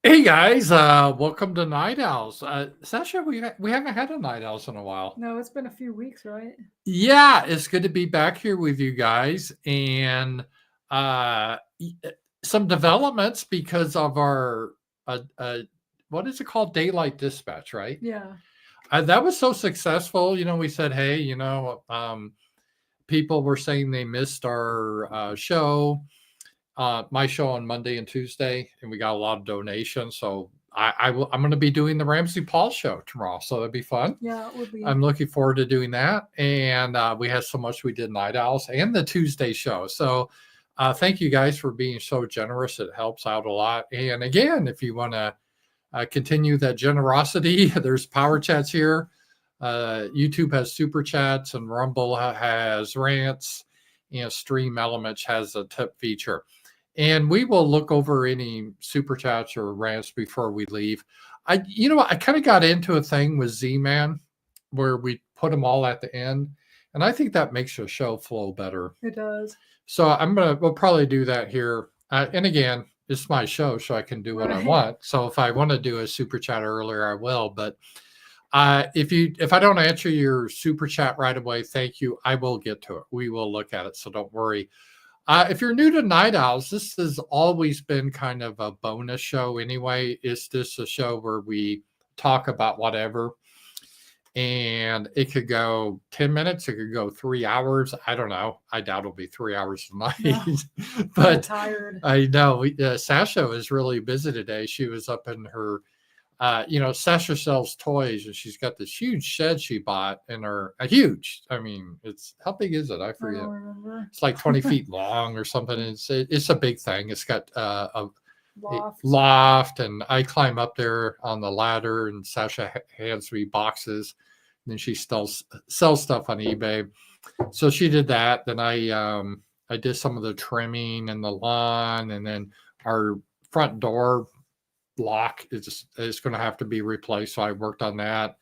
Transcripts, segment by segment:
Hey guys, welcome to Night Owls. Sacha, we haven't had a Night Owls in a while. No, it's been a few weeks, right? Yeah, it's good to be back here with you guys, and uh, y- uh, some developments because of our what is it called, daylight dispatch, right? Yeah. That was so successful. We said, hey, people were saying they missed our show. My show on Monday and Tuesday, and we got a lot of donations. So I'm going to be doing the Ramsey Paul show tomorrow, so that'd be fun. Yeah, it would be. I'm looking forward to doing that, and we had so much we did Night Owls and the Tuesday show. So thank you guys for being so generous. It helps out a lot. And again, if you want to continue that generosity, there's Powerchats here. YouTube has SuperChats, and Rumble has Rants. Streamelements has a tip feature. And we will look over any super chats or rants before we leave. I kind of got into a thing with Z-Man where we put them all at the end, and I think that makes the show flow better. It does. So we'll probably do that here. And again, it's my show, so I can do what I want. So if I want to do a super chat earlier, I will. But if I don't answer your super chat right away, thank you. I will get to it. We will look at it, so don't worry. If you're new to Night Owls, this has always been kind of a bonus show anyway. It's just a show where we talk about whatever. And it could go 10 minutes. It could go 3 hours. I don't know. I doubt it'll be 3 hours tonight. No, But I'm tired. I know. Sacha was really busy today. She was up in her Sacha sells toys, and she's got this huge shed she bought in her huge. I mean, it's how big is it? I forget. I don't remember. It's like 20 feet long or something. It's a big thing. It's got a loft, and I climb up there on the ladder, and Sacha hands me boxes. And then she sells stuff on eBay. So she did that. Then I did some of the trimming and the lawn, and then our front door lock is going to have to be replaced. So I worked on that.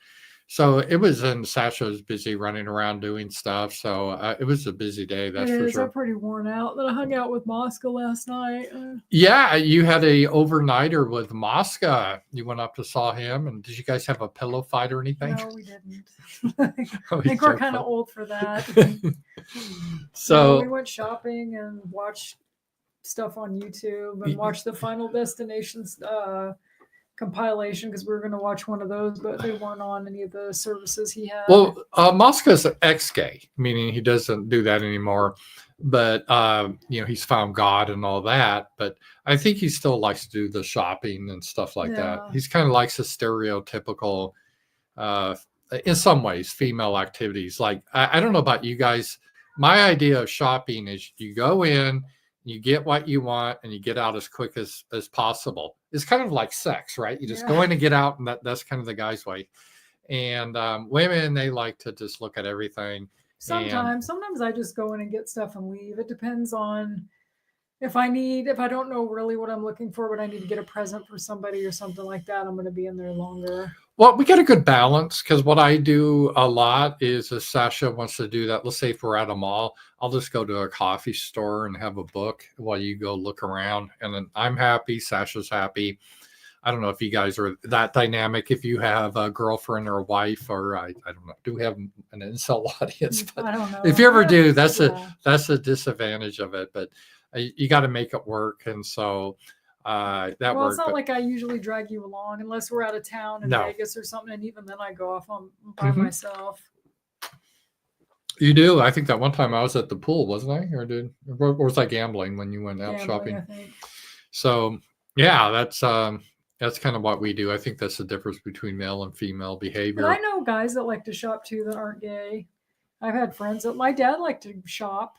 So it was, and Sacha was busy running around doing stuff. So it was a busy day. That's for sure. I'm pretty worn out. Then I hung out with Mosca last night. Yeah, you had a overnighter with Mosca. You went up to saw him, and did you guys have a pillow fight or anything? No, we didn't. I think we're kind of old for that. So we went shopping and watched stuff on YouTube and watch the Final Destinations compilation because we were going to watch one of those, but they weren't on any of the services he had. Well, Mosca's ex-gay, meaning he doesn't do that anymore. But he's found God and all that. But I think he still likes to do the shopping and stuff like that. He's kind of likes the stereotypical, in some ways, female activities. Like I don't know about you guys. My idea of shopping is you go in, you get what you want, and you get out as quick as possible. It's kind of like sex, right? You just go in and get out, and that's kind of the guy's way. And women, they like to just look at everything. Sometimes I just go in and get stuff and leave. It depends on if I don't know really what I'm looking for, but I need to get a present for somebody or something like that, I'm going to be in there longer. Well, we get a good balance because what I do a lot is if Sacha wants to do that, let's say if we're at a mall, I'll just go to a coffee store and have a book while you go look around. And then I'm happy, Sacha's happy. I don't know if you guys are that dynamic, if you have a girlfriend or a wife, or I don't know. Do we have an incel audience? But I don't know. If you ever do, that's a disadvantage of it. But you got to make it work. And so that worked. It's not like I usually drag you along unless we're out of town in Vegas or something, and even then I go off by myself. You do? I think that one time I was at the pool, wasn't I? Or was I gambling when you went out shopping? I think. So yeah, that's kind of what we do. I think that's the difference between male and female behavior. But I know guys that like to shop too that aren't gay. I've had friends that my dad liked to shop.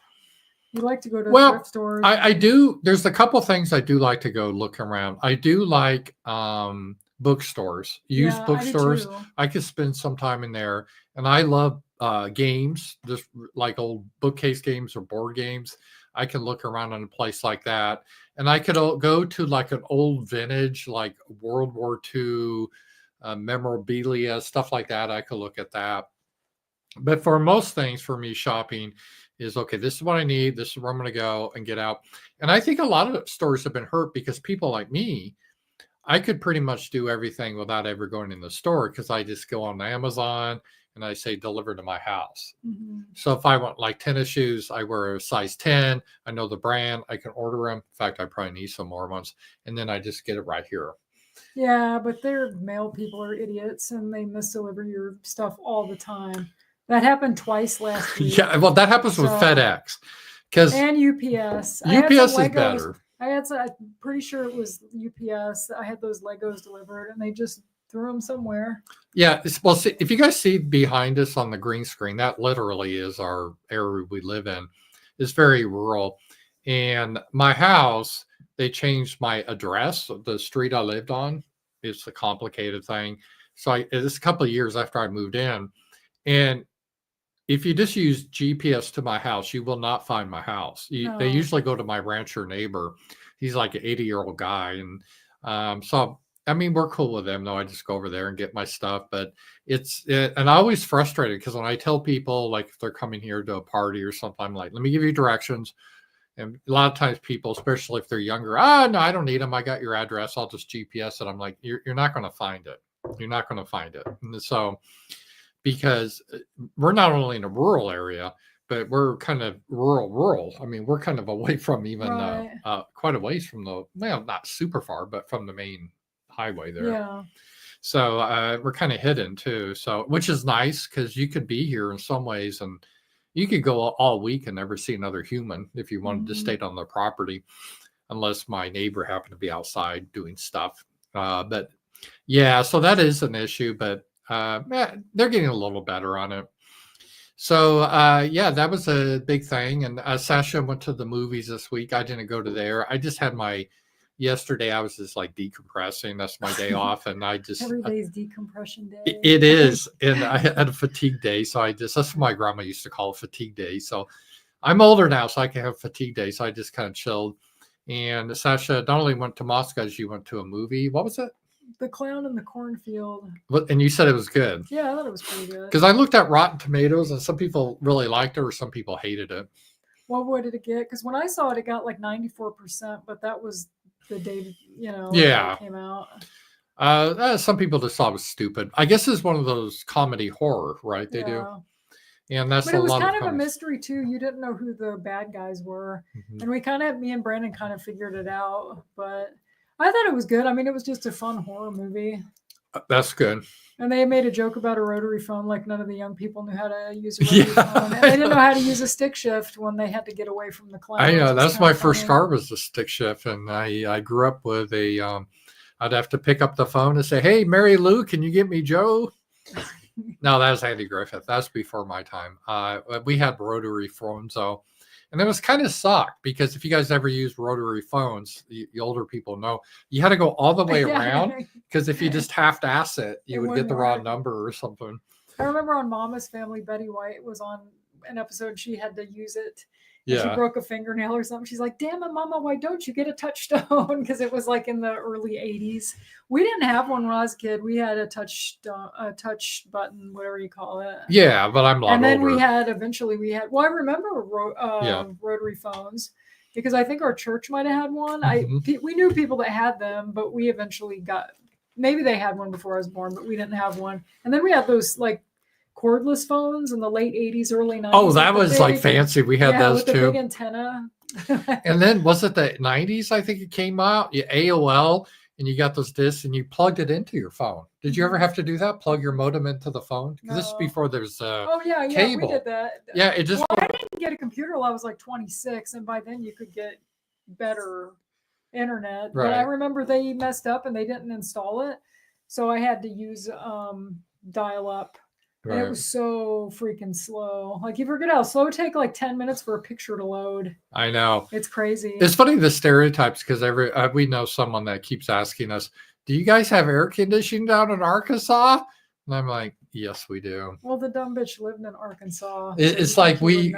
You like to go to thrift stores? I do. There's a couple things I do like to go look around. I do like bookstores, used bookstores. I could spend some time in there, and I love games, just like old bookcase games or board games. I can look around in a place like that, and I could go to like an old vintage, like World War II memorabilia, stuff like that. I could look at that. But for most things, for me, shopping is okay. This is what I need. This is where I'm going to go and get out. And I think a lot of stores have been hurt because people like me, I could pretty much do everything without ever going in the store because I just go on Amazon and I say deliver to my house. Mm-hmm. So if I want like tennis shoes, I wear a size 10. I know the brand. I can order them. In fact, I probably need some more ones. And then I just get it right here. Yeah, but their mail people are idiots and they misdeliver your stuff all the time. That happened twice last week. Yeah, well, that happens with FedEx. And UPS. UPS is better. I'm pretty sure it was UPS. I had those Legos delivered and they just threw them somewhere. Yeah. Well, see, if you guys see behind us on the green screen, that literally is our area we live in. It's very rural. And my house, they changed my address. The street I lived on. It's a complicated thing. So it's a couple of years after I moved in. And if you just use GPS to my house, you will not find my house. They usually go to my rancher neighbor. He's like an 80-year-old guy. And so, I mean, we're cool with them, though. I just go over there and get my stuff. But and I'm always frustrated because when I tell people, like, if they're coming here to a party or something, I'm like, let me give you directions. And a lot of times people, especially if they're younger, no, I don't need them. I got your address. I'll just GPS it. I'm like, you're not going to find it. You're not going to find it. And so, because we're not only in a rural area, but we're kind of rural. I mean, we're kind of away from even quite a ways from not super far, but from the main highway there. Yeah. So we're kind of hidden too. So, which is nice because you could be here in some ways and you could go all week and never see another human if you wanted to stay on their property, unless my neighbor happened to be outside doing stuff. But yeah, so that is an issue, but they're getting a little better on it. So yeah, that was a big thing. And Sacha went to the movies this week. I didn't go to there. I just had yesterday I was just like decompressing. That's my day off. And I just every day is decompression day. It is. And I had a fatigue day. So that's what my grandma used to call a fatigue day. So I'm older now, so I can have fatigue day. So I just kind of chilled. And Sacha not only went to Moscow, she went to a movie. What was it? The Clown in the Cornfield. And you said it was good. Yeah, I thought it was pretty good. Because I looked at Rotten Tomatoes and some people really liked it or some people hated it. What did it get? Because when I saw it, it got like 94%, but that was the day, it came out. Some people just thought it was stupid. I guess it's one of those comedy horror, right? They do. And that's but it was kind of a mystery too. You didn't know who the bad guys were. Mm-hmm. And me and Brandon kind of figured it out, but I thought it was good. I mean, it was just a fun horror movie. That's good. And they made a joke about a rotary phone, like none of the young people knew how to use a rotary phone. And they didn't know how to use a stick shift when they had to get away from the cloud. I know. That's my first car was a stick shift. And I grew up with I'd have to pick up the phone and say, hey, Mary Lou, can you get me Joe? No, that was Andy Griffith. That's before my time. We had rotary phones, though. And it was kind of sucked because if you guys ever used rotary phones, the older people know, you had to go all the way around because if you just half-ass it, you would get the wrong number or something. I remember on Mama's Family, Betty White was on an episode. She had to use it. Yeah. She broke a fingernail or something. She's like, damn it, Mama, why don't you get a touchstone? Because it was like in the early 80s. We didn't have one when I was a kid. We had a touch button, whatever you call it. Yeah, but I'm a lot older. And then I remember rotary phones because I think our church might have had one. We knew people that had them, but we eventually maybe they had one before I was born, but we didn't have one. And then we had those like cordless phones in the late 80s, early 90s. Oh, that was like fancy. We had those with too. The big antenna. And then was it the 90s? I think it came out. AOL, and you got those discs, and you plugged it into your phone. Did you ever have to do that? Plug your modem into the phone? Because this is before there's cable. We did that. Yeah, it just. I didn't get a computer till I was like 26, and by then you could get better internet. Right. But I remember they messed up and they didn't install it, so I had to use dial-up. Right. And it was so freaking slow. Like you forget how slow it take like 10 minutes for a picture to load. I know. It's crazy. It's funny the stereotypes because we know someone that keeps asking us, do you guys have air conditioning down in Arkansas? And I'm like, yes, we do. Well, the dumb bitch lived in Arkansas. It's like we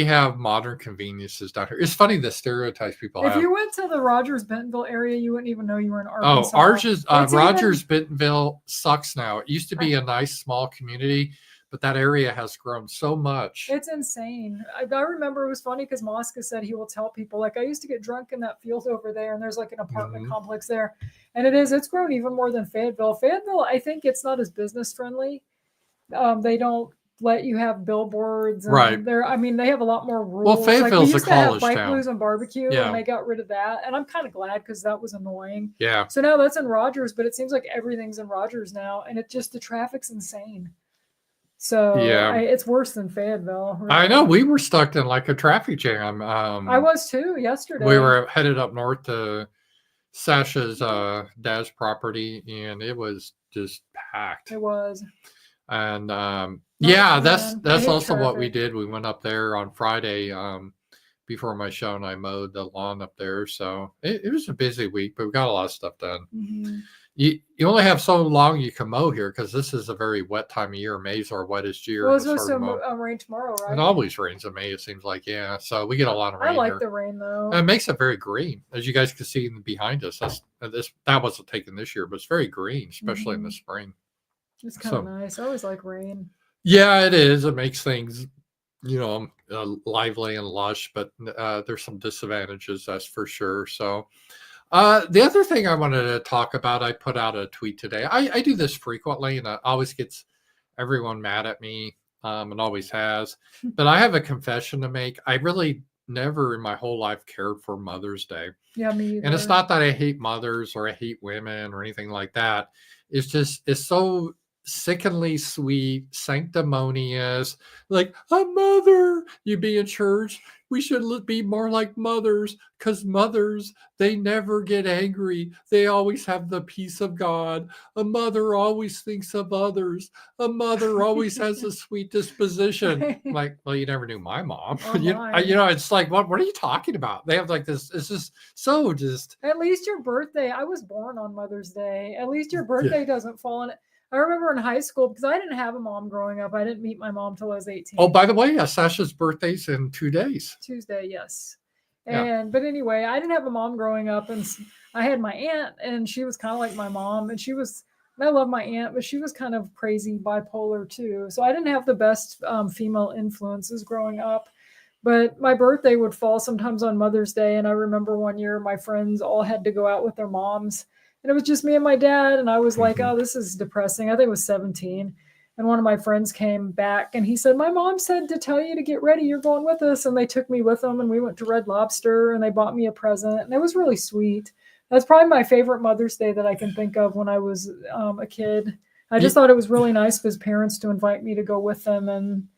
have modern conveniences down here. It's funny the stereotypes people have. If you went to the Rogers Bentonville area, you wouldn't even know you were in Arkansas. Oh, ours is Rogers Bentonville sucks now. It used to be a nice small community, but that area has grown so much. It's insane. I remember it was funny because Mosca said he will tell people, like, I used to get drunk in that field over there, and there's like an apartment complex there. And it's grown even more than Fayetteville. Fayetteville, I think it's not as business friendly. They don't let you have billboards. And right. They have a lot more rules. Well, Fayetteville's like, a college Bike town. Blues and barbecue, and they got rid of that. And I'm kind of glad because that was annoying. Yeah. So now that's in Rogers, but it seems like everything's in Rogers now, and the traffic's insane. So it's worse than Fayetteville. Really. I know. We were stuck in like a traffic jam. I was too yesterday. We were headed up north to Sacha's dad's property, and it was just packed. It was. And that's also what we did. We went up there on Friday before my show, and I mowed the lawn up there. So it was a busy week, but we got a lot of stuff done. Mm-hmm. You only have so long you can mow here because this is a very wet time of year. May's our wettest year. Well, it's supposed to rain tomorrow, right? It always rains in May, it seems like. Yeah, so we get a lot of rain. I like here. the rain though. And it makes it very green, as you guys can see behind us. That wasn't taken this year, but it's very green, especially in the spring. It's kind of nice. I always like rain. Yeah, it is. It makes things, lively and lush, but there's some disadvantages, that's for sure. So the other thing I wanted to talk about, I put out a tweet today. I do this frequently, and it always gets everyone mad at me, and always has. But I have a confession to make. I really never in my whole life cared for Mother's Day. Yeah, me either. And it's not that I hate mothers or I hate women or anything like that. It's so sickeningly sweet, sanctimonious, like a mother. You be in church. We should be more like mothers, because mothers, they never get angry. They always have the peace of God. A mother always thinks of others. A mother always has a sweet disposition. Like, well, you never knew my mom. It's like, what are you talking about? They have like this. It's just so just. At least your birthday. I was born on Mother's Day. At least your birthday doesn't fall in it. I remember in high school, because I didn't have a mom growing up. I didn't meet my mom till I was 18. Oh, by the way, Sacha's birthday's in 2 days. Tuesday, yes. But anyway, I didn't have a mom growing up, and I had my aunt, and she was kind of like my mom, and I love my aunt, but she was kind of crazy bipolar too. So I didn't have the best female influences growing up. But my birthday would fall sometimes on Mother's Day, and I remember one year my friends all had to go out with their moms. And it was just me and my dad. And I was like, oh, this is depressing. I think it was 17. And one of my friends came back and he said, my mom said to tell you to get ready. You're going with us. And they took me with them, and we went to Red Lobster, and they bought me a present. And it was really sweet. That's probably my favorite Mother's Day that I can think of when I was a kid. I just thought it was really nice of his parents to invite me to go with them. And,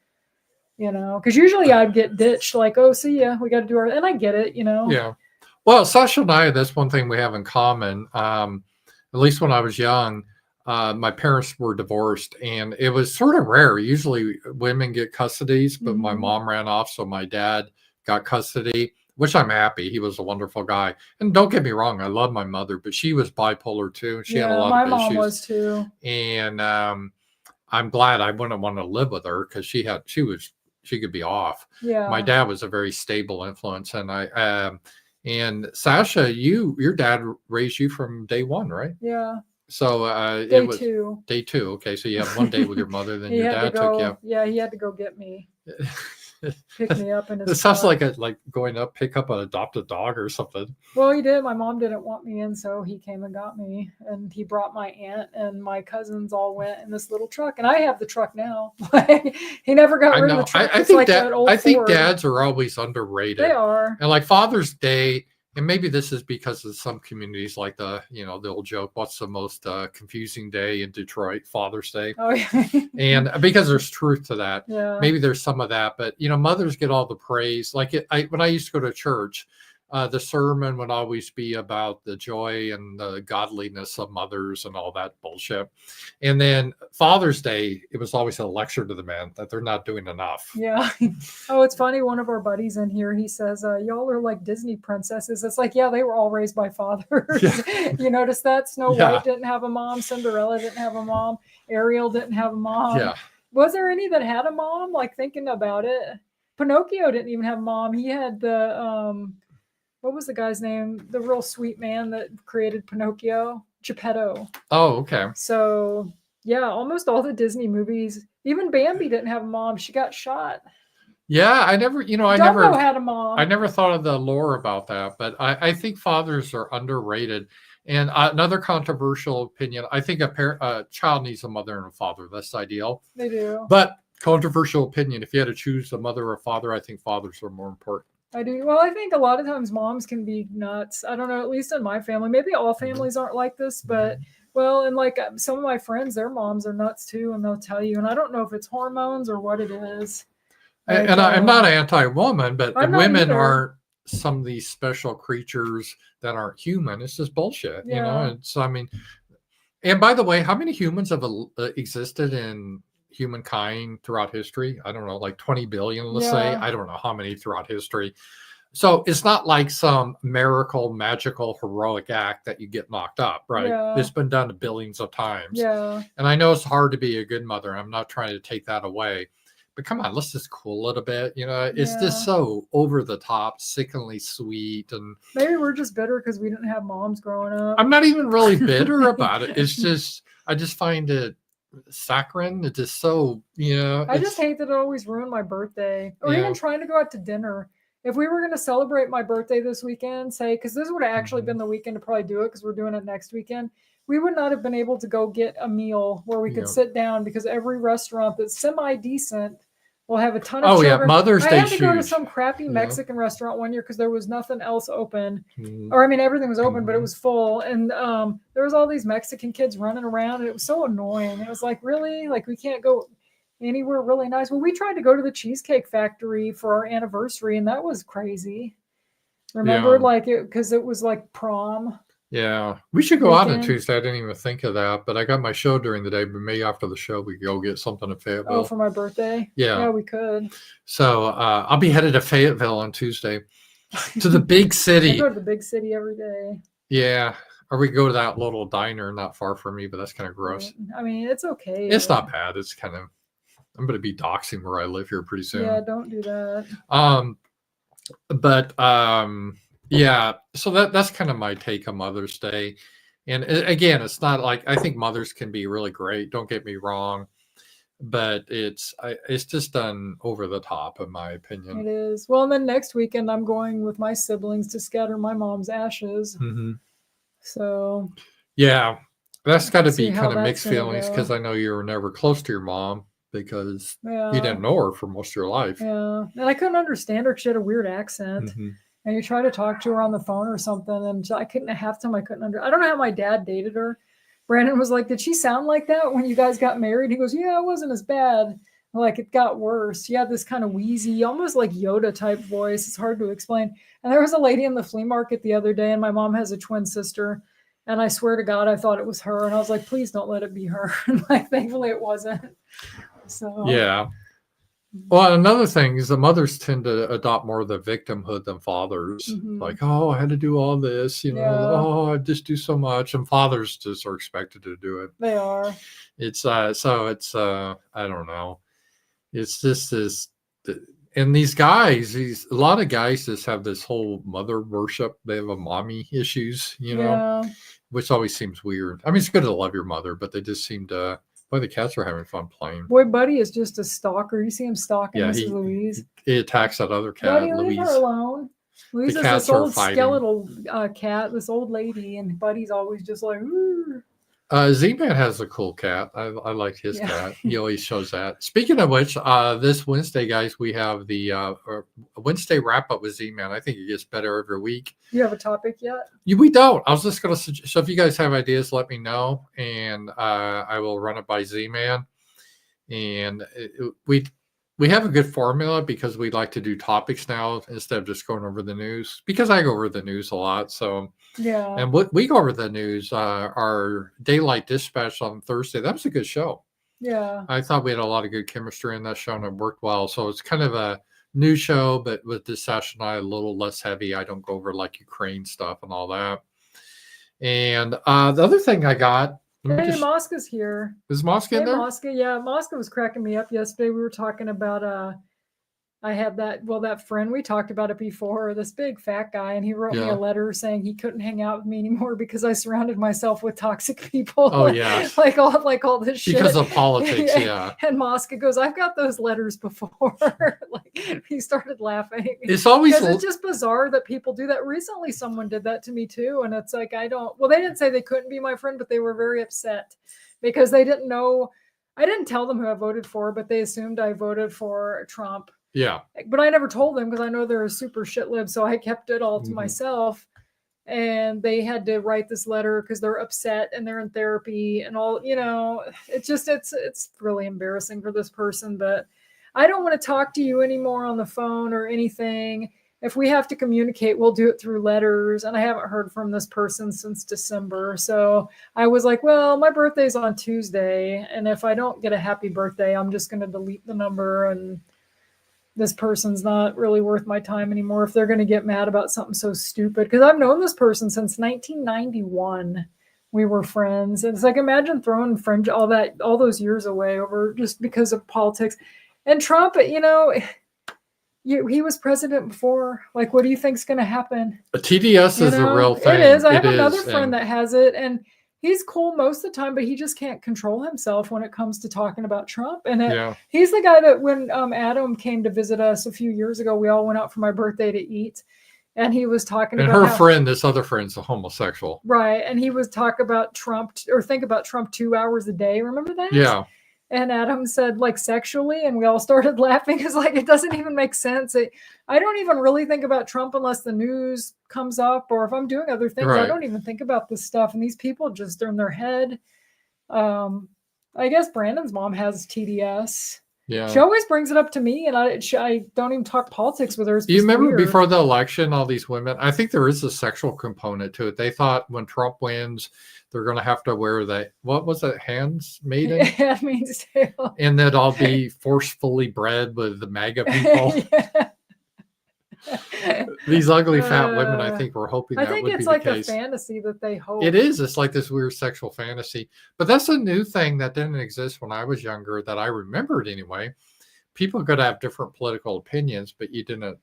because usually I'd get ditched, like, oh, see ya, we got to do and I get it, Yeah. Well, Sacha and I, that's one thing we have in common. At least when I was young, my parents were divorced, and it was sort of rare. Usually women get custodies, but my mom ran off, so my dad got custody, which I'm happy. He was a wonderful guy. And don't get me wrong, I love my mother, but she was bipolar too. She had a lot of issues. My mom was too. And I'm glad I wouldn't want to live with her, because she could be off. Yeah. My dad was a very stable influence, and and Sacha, your dad raised you from day one, right? Yeah. So day two. Day two. Okay, so you have one day with your mother, then your dad took you. Yeah, he had to go get me. Pick me up in his It sounds like going up, pick up an adopted dog or something. Well, he did. My mom didn't want me in, so he came and got me. And he brought my aunt, and my cousins all went in this little truck. And I have the truck now. He never got rid of the truck. I think dads are always underrated. They are. And like Father's Day, and maybe this is because of some communities, like the old joke, what's the most confusing day in Detroit? Father's Day. Oh, yeah. And because there's truth to that. Yeah. Maybe there's some of that, but mothers get all the praise. Like when I used to go to church, the sermon would always be about the joy and the godliness of mothers and all that bullshit. And then Father's Day, it was always a lecture to the men that they're not doing enough. Yeah. Oh, it's funny. One of our buddies in here, he says, y'all are like Disney princesses. It's like, yeah, they were all raised by fathers. Yeah. You notice that? Snow White didn't have a mom. Cinderella didn't have a mom. Ariel didn't have a mom. Yeah. Was there any that had a mom? Like, thinking about it. Pinocchio didn't even have a mom. He had the... what was the guy's name? The real sweet man that created Pinocchio? Geppetto. Oh, okay. So, yeah, almost all the Disney movies, Even Bambi didn't have a mom. She got shot. Yeah, I never had a mom. I never thought of the lore about that, but I think fathers are underrated. And another controversial opinion, I think a child needs a mother and a father. That's ideal. They do. But controversial opinion, if you had to choose a mother or a father, I think fathers are more important. I do. Well, I think a lot of times moms can be nuts. I don't know, at least in my family. Maybe all families aren't like this, but well, and like some of my friends, their moms are nuts too, and they'll tell you. And I don't know if it's hormones or what it is. Like, and I'm not anti-woman, but women aren't some of these special creatures that aren't human. It's just bullshit, you know? And so, I mean, and by the way, how many humans have existed in humankind throughout history? I don't know, like 20 billion, let's say. I don't know how many throughout history. So it's not like some miracle, magical, heroic act that you get knocked up, right? It's been done billions of times. And I know it's hard to be a good mother. I'm not trying to take that away. But come on, let's just cool it a bit. You know, it's just so over the top, sickeningly sweet. And maybe we're just bitter because we didn't have moms growing up. I'm not even really bitter about it. It's just, I just find it saccharine. It's just so, you know. I just hate that it always ruined my birthday. Or even trying to go out to dinner. If we were going to celebrate my birthday this weekend, say, because this would have actually been the weekend to probably do it because we're doing it next weekend, we would not have been able to go get a meal where we could sit down because every restaurant that's semi-decent will have a ton of children. Mother's Day. I had to go to some crappy Mexican restaurant one year because there was nothing else open. Or, I mean, everything was open, but it was full. And there was all these Mexican kids running around, and it was so annoying. It was like, really? Like, we can't go anywhere really nice? Well, we tried to go to the Cheesecake Factory for our anniversary, and that was crazy. Remember, like, because it was like prom. Yeah, we should go out on Tuesday. I didn't even think of that, but I got my show during the day. But maybe after the show, we could go get something in Fayetteville. Oh, for my birthday? Yeah, we could. So I'll be headed to Fayetteville on Tuesday, to the big city. I go to the big city every day. Yeah, or we go to that little diner not far from me, but that's kind of gross. I mean, it's okay. It's not bad. It's kind of, I'm going to be doxing where I live here pretty soon. Yeah, don't do that. Yeah, so that's kind of my take on Mother's Day. And again, it's not like, I think mothers can be really great. Don't get me wrong, but it's just done over the top, in my opinion. It is. Well, and then next weekend I'm going with my siblings to scatter my mom's ashes. So yeah, that's got to be kind of mixed feelings because I know you were never close to your mom because you didn't know her for most of your life. Yeah, and I couldn't understand her. She had a weird accent. And you try to talk to her on the phone or something, and I couldn't. Half the time I couldn't I don't know how my dad dated her. Brandon was like, "Did she sound like that when you guys got married?" He goes, "Yeah, it wasn't as bad. Like, it got worse. She had this kind of wheezy, almost like Yoda type voice. It's hard to explain." And there was a lady in the flea market the other day, and my mom has a twin sister, and I swear to God, I thought it was her, and I was like, "Please don't let it be her." And like, thankfully, it wasn't. So yeah. Well, another thing is the mothers tend to adopt more of the victimhood than fathers. Like, oh, I had to do all this, you know, oh, I just do so much. And fathers just are expected to do it. They are. It's, so it's, I don't know. It's just this, and these guys, a lot of guys just have this whole mother worship. They have a mommy issues, you know, which always seems weird. I mean, it's good to love your mother, but they just seem to, boy, the cats are having fun playing. Boy, Buddy is just a stalker. You see him stalking Mrs. Louise. He attacks that other cat, Buddy, Louise. Leave her alone. Louise is this old skeletal cat, this old lady, and Buddy's always just like, ooh. Z-Man has a cool cat. I like his cat. He always shows that. Speaking of which, this Wednesday, guys, we have the Wednesday wrap-up with Z-Man. I think it gets better every week. You have a topic yet? We don't. I was just going to suggest, so if you guys have ideas, let me know, and I will run it by Z-Man. And we have a good formula because we like to do topics now instead of just going over the news, because I go over the news a lot. So yeah. And what we go over the news, our Daylight Dispatch on Thursday, that was a good show. Yeah. I thought we had a lot of good chemistry in that show and it worked well. So it's kind of a new show, but with this session, a little less heavy. I don't go over like Ukraine stuff and all that. And the other thing I got. Hey, Mosca's here. Is Mosca in there? Mosca, yeah. Mosca was cracking me up yesterday. We were talking about I had that friend, we talked about it before, this big fat guy, and he wrote me a letter saying he couldn't hang out with me anymore because I surrounded myself with toxic people. Oh yeah. like all this shit. Because of politics, yeah. And Mosca goes, I've got those letters before. Like he started laughing. It's always it's just bizarre that people do that. Recently someone did that to me too. And it's like they didn't say they couldn't be my friend, but they were very upset because they didn't know. I didn't tell them who I voted for, but they assumed I voted for Trump. Yeah. But I never told them because I know they're a super shit lib. So I kept it all to myself. And they had to write this letter because they're upset and they're in therapy and all, it's really embarrassing for this person. But I don't want to talk to you anymore on the phone or anything. If we have to communicate, we'll do it through letters. And I haven't heard from this person since December. So I was like, well, my birthday's on Tuesday. And if I don't get a happy birthday, I'm just going to delete the number. And this person's not really worth my time anymore if they're going to get mad about something so stupid. Because I've known this person since 1991. We were friends. And it's like, imagine throwing all those years away over just because of politics. And Trump, he was president before. Like, what do you think's going to happen? A TDS is a real thing. It is. I have another friend that has it, and he's cool most of the time, but he just can't control himself when it comes to talking about Trump. And he's the guy that when Adam came to visit us a few years ago, we all went out for my birthday to eat. And he was talking about this other friend's a homosexual. Right. And he was talking about Trump or think about Trump 2 hours a day. Remember that? Yeah. And Adam said, like, sexually, and we all started laughing because, like, it doesn't even make sense. I don't even really think about Trump unless the news comes up or if I'm doing other things. Right. I don't even think about this stuff. And these people just are in their head. I guess Brandon's mom has TDS. Yeah. She always brings it up to me, and I don't even talk politics with her. You remember before the election, all these women, I think there is a sexual component to it. They thought when Trump wins, they're going to have to wear what was it, handmaiden? Handmaid's Tale. And that I'll be forcefully bred with the MAGA people. These ugly fat women, I think, were hoping that would be the case. I think it's like a fantasy that they hope. It is. It's like this weird sexual fantasy. But that's a new thing that didn't exist when I was younger that I remembered anyway. People could have different political opinions, but you didn't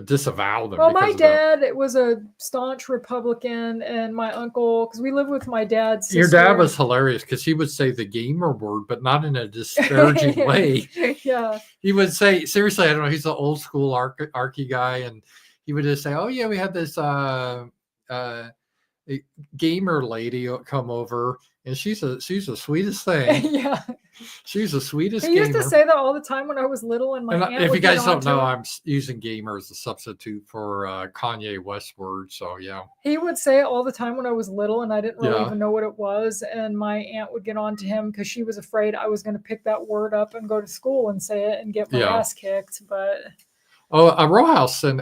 disavow them. Well, my dad was a staunch Republican, and my uncle, because we live with my dad's sister. Your dad was hilarious because he would say the gamer word, but not in a disparaging way. Yeah. He would say, seriously, I don't know, he's an old school archy guy, and he would just say, oh, yeah, we had this gamer lady come over, and she's the sweetest thing. Yeah. She's the sweetest He used to say that all the time when I was little, and my aunt if would you guys don't know, him. I'm using gamer as a substitute for Kanye West word, so yeah. He would say it all the time when I was little, and I didn't really even know what it was, and my aunt would get on to him because she was afraid I was going to pick that word up and go to school and say it and get my ass kicked, but... Oh, Rowhouse sent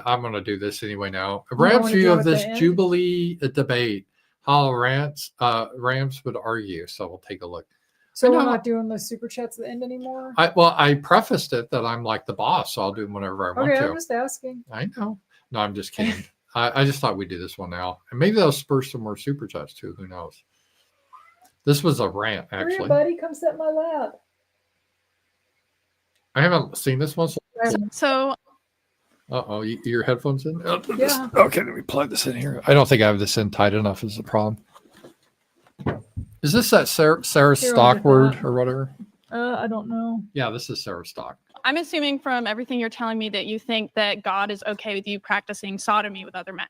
I'm going to do this anyway now. A Rams view of this Jubilee debate, how Rams would argue, so we'll take a look. So we're not doing the super chats at the end anymore? I prefaced it that I'm like the boss, so I'll do them whenever I want to. Okay, I'm just asking. I know. No, I'm just kidding. I just thought we'd do this one now. And maybe that'll spur some more super chats too. Who knows? This was a rant, actually. Here, buddy, come sit in my lap. I haven't seen this one. So uh-oh, your headphones in? Yeah. Okay, let me plug this in here. I don't think I have this in tight enough is the problem. Is this that Sarah Stock word or whatever? I don't know. Yeah, this is Sarah Stock. I'm assuming from everything you're telling me that you think that God is okay with you practicing sodomy with other men.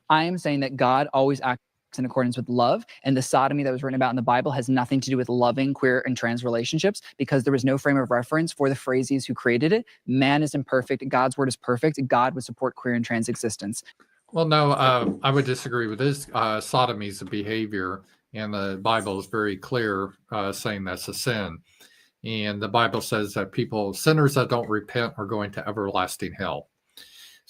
I am saying that God always acts in accordance with love, and the sodomy that was written about in the Bible has nothing to do with loving queer and trans relationships because there was no frame of reference for the phrases who created it. Man is imperfect. God's word is perfect. God would support queer and trans existence. Well, no, I would disagree with this. Sodomy is a behavior, and the Bible is very clear saying that's a sin. And the Bible says that sinners that don't repent are going to everlasting hell.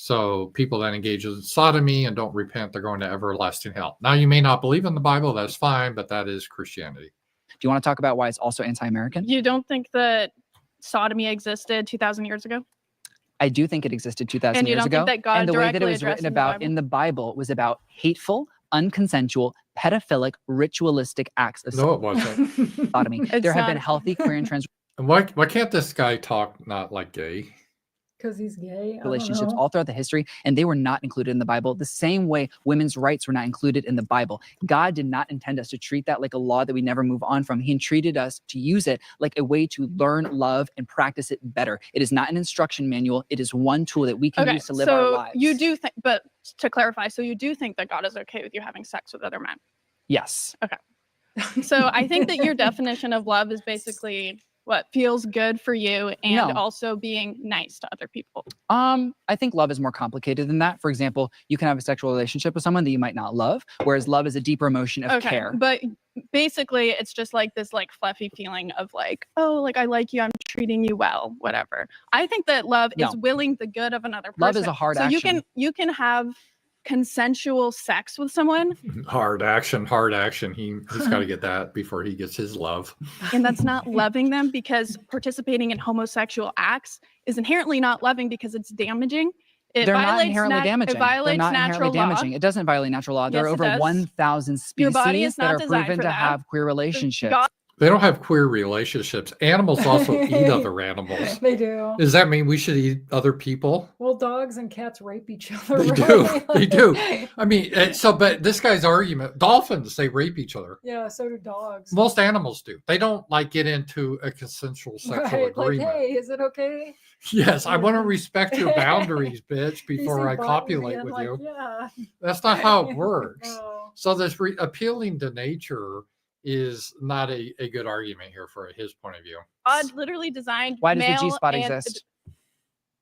So people that engage in sodomy and don't repent, they're going to everlasting hell. Now, you may not believe in the Bible. That's fine, but that is Christianity. Do you want to talk about why it's also anti-American? You don't think that sodomy existed 2,000 years ago? I do think it existed 2,000 years ago. And you don't think that God and the way that it was directly written about in the Bible was about hateful, unconsensual, pedophilic, ritualistic acts of No, it wasn't. sodomy. There have been healthy queer and trans. And why can't this guy talk not like gay? Because he's gay. I don't relationships know. all throughout the history, and they were not included in the Bible. The same way women's rights were not included in the Bible. God did not intend us to treat that like a law that we never move on from. He entreated us to use it like a way to learn, love, and practice it better. It is not an instruction manual. It is one tool that we can use to live our lives. You do think, but to clarify, so you do think that God is okay with you having sex with other men? Yes. Okay. So I think that your definition of love is basically what feels good for you and also being nice to other people. I think love is more complicated than that. For example, you can have a sexual relationship with someone that you might not love, whereas love is a deeper emotion of care. But basically it's just like this like fluffy feeling of like, oh, like I like you, I'm treating you well, whatever. I think that love is willing the good of another person. Love is a hard action. So you can have consensual sex with someone. Hard action. He's got to get that before he gets his love. And that's not loving them, because participating in homosexual acts is inherently not loving because it's damaging. They're not inherently damaging. It violates natural law. It doesn't violate natural law. There are over 1,000 species that are proven to have queer relationships. They don't have queer relationships. Animals also eat other animals. They do. Does that mean we should eat other people? Well, dogs and cats rape each other. They do. They do. I mean, but this guy's argument, dolphins, they rape each other. Yeah, so do dogs. Most animals do. They don't like get into a consensual sexual agreement. Like, hey, is it okay? Yes, I want to respect your boundaries, bitch, before I copulate with you. Yeah. That's not how it works. No. So this appealing to nature is not a good argument here for his point of view. God literally designed. Why does the G-spot exist?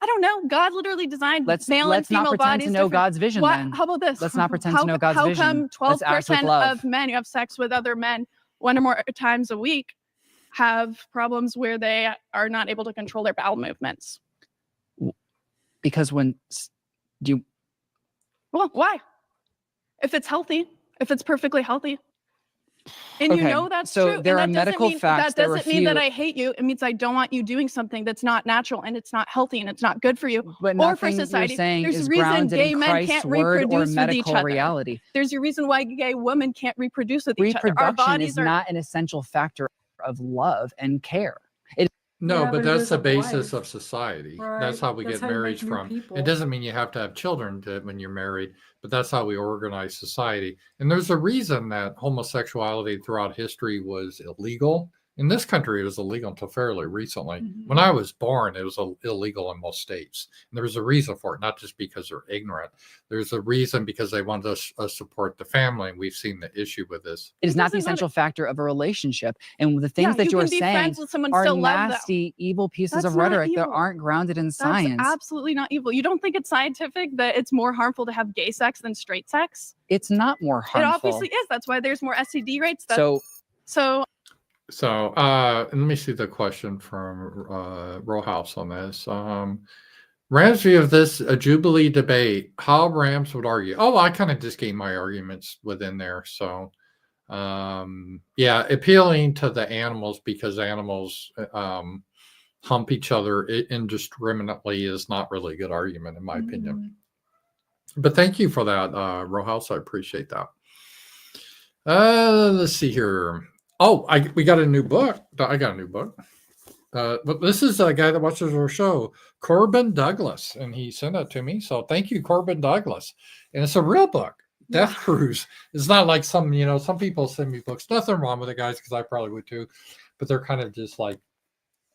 I don't know. God literally designed male and female bodies. Let's not pretend to know God's vision. Then how about this? Let's not pretend to know God's vision. How come 12% of men who have sex with other men 1 or more times a week have problems where they are not able to control their bowel movements? Because well, why? If it's healthy, if it's perfectly healthy. And you know that's true. So there are medical facts that doesn't mean that I hate you. It means I don't want you doing something that's not natural and it's not healthy and it's not good for you or for society. There's a reason gay men can't reproduce with each other. Reality. There's a reason why gay women can't reproduce with each other. Our bodies is not an essential factor of love and care. But that's the basis of society. Right. That's how we get married from. People. It doesn't mean you have to have children when you're married, but that's how we organize society. And there's a reason that homosexuality throughout history was illegal. In this country, it was illegal until fairly recently. Mm-hmm. When I was born, it was illegal in most states. And there was a reason for it, not just because they're ignorant. There's a reason because they want to support the family. And we've seen the issue with this. It is not the essential factor of a relationship. And the things that you are saying are nasty, evil pieces of rhetoric that aren't grounded in science. That's absolutely not evil. You don't think it's scientific that it's more harmful to have gay sex than straight sex? It's not more harmful. It obviously is. That's why there's more STD rates. So let me see the question from Rowhouse on this. Rams view of this a Jubilee debate, how Rams would argue. Oh, I kind of just gave my arguments within there. So appealing to the animals because animals hump each other indiscriminately is not really a good argument in my opinion. But thank you for that, Rowhouse. I appreciate that. Let's see here. Oh, we got a new book. I got a new book. But this is a guy that watches our show, Corbin Douglas, and he sent it to me. So thank you, Corbin Douglas. And it's a real book, Death Cruise. It's not like some people send me books. Nothing wrong with it, guys, because I probably would too. But they're kind of just like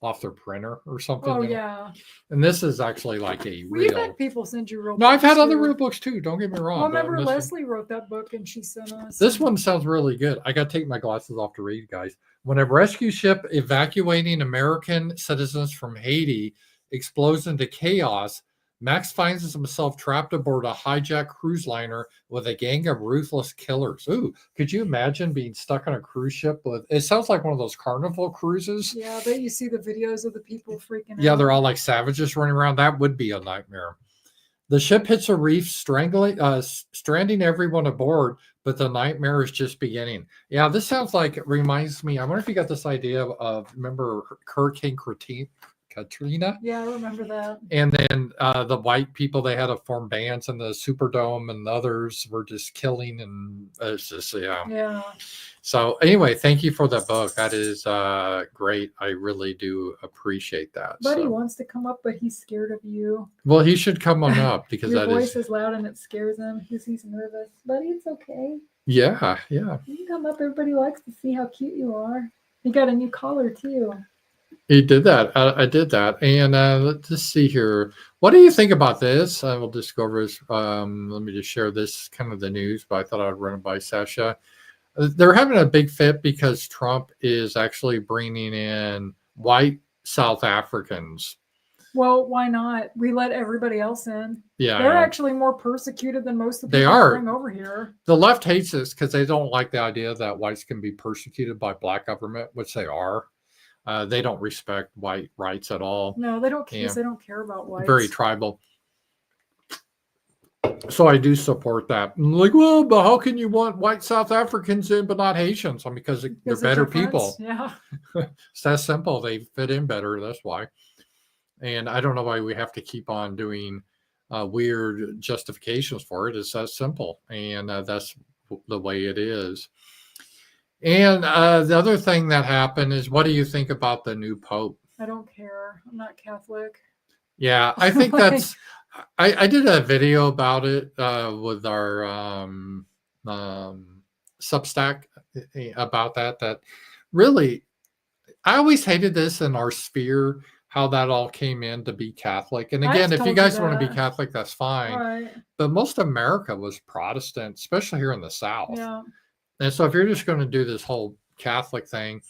off their printer or something. Oh, yeah. And this is actually like a real. You've had people send you real books. No, I've had other real books too. Don't get me wrong. Well, remember Leslie wrote that book and she sent us. This one sounds really good. I got to take my glasses off to read, guys. When a rescue ship evacuating American citizens from Haiti explodes into chaos, Max finds himself trapped aboard a hijacked cruise liner with a gang of ruthless killers. Ooh, could you imagine being stuck on a cruise ship with? It sounds like one of those Carnival cruises. Yeah, but you see the videos of the people freaking out. Yeah, they're all like savages running around. That would be a nightmare. The ship hits a reef, stranding everyone aboard, but the nightmare is just beginning. Yeah, this sounds like it reminds me. I wonder if you got this idea of remember Hurricane Katrina. Yeah, I remember that. And then the white people, they had to form bands in the Superdome, and others were just killing, and it's just Yeah. So anyway, thank you for the book. That is great. I really do appreciate that. Buddy wants to come up, but he's scared of you. Well, he should come on up because your voice is loud and it scares him because he's nervous. Buddy, it's okay. Yeah. You can come up. Everybody likes to see how cute you are. You got a new collar too. He did that. I did that. And let's just see here. What do you think about this? I will just go over this. Let me just share this kind of the news, but I thought I'd run it by Sacha. They're having a big fit because Trump is actually bringing in white South Africans. Well, why not? We let everybody else in. Yeah, they're actually more persecuted than most of the people bring over here. The left hates this because they don't like the idea that whites can be persecuted by black government, which they are. They don't respect white rights at all. No, they don't care. They don't care about whites. Very tribal. So I do support that. I'm like, well, but how can you want white South Africans in but not Haitians? Because they're better people. Yeah. It's that simple. They fit in better. That's why. And I don't know why we have to keep on doing weird justifications for it. It's that simple. And that's the way it is. And the other thing that happened is, what do you think about the new Pope? I don't care. I'm not Catholic. Yeah, I think that's... I did a video about it with our Substack about that really, I always hated this in our sphere, how that all came in to be Catholic. And again, if you guys want to be Catholic, that's fine. Right. But most of America was Protestant, especially here in the South. Yeah. And so if you're just going to do this whole Catholic thing,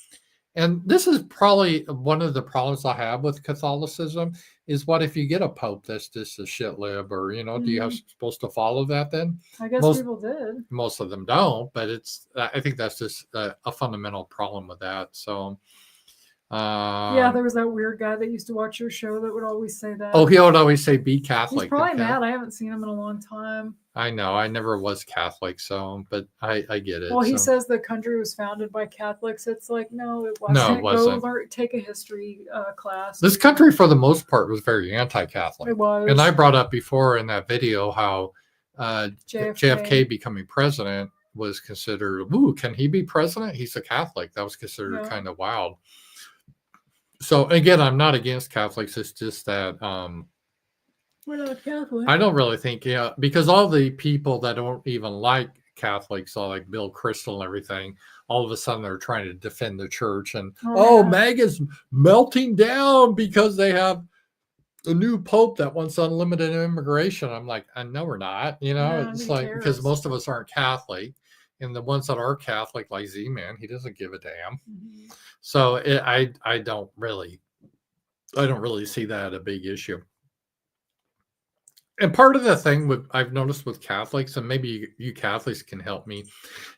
and this is probably one of the problems I have with Catholicism, is what if you get a pope that's just a shit lib, or, do you have supposed to follow that then? I guess people did. Most of them don't, but I think that's just a fundamental problem with that. So, there was that weird guy that used to watch your show that would always say that. Oh, he would always say, be Catholic. He's probably mad. I haven't seen him in a long time. I know. I never was Catholic, but I get it. Well, he says the country was founded by Catholics. It's like, no, it wasn't. No, it wasn't. Go take a history class. This country, for the most part, was very anti-Catholic. It was. And I brought up before in that video how JFK becoming president was considered, ooh, can he be president? He's a Catholic. That was considered kind of wild. So, again, I'm not against Catholics. It's just that... we're not Catholic. I don't really think, because all the people that don't even like Catholics, like Bill Kristol and everything, all of a sudden they're trying to defend the church, and MAGA's melting down because they have a new pope that wants unlimited immigration. I'm like, no, we're not. It's like, because most of us aren't Catholic, and the ones that are Catholic, like Z-Man, he doesn't give a damn. Mm-hmm. So I don't really see that a big issue. And part of the thing I've noticed with Catholics, and maybe you Catholics can help me,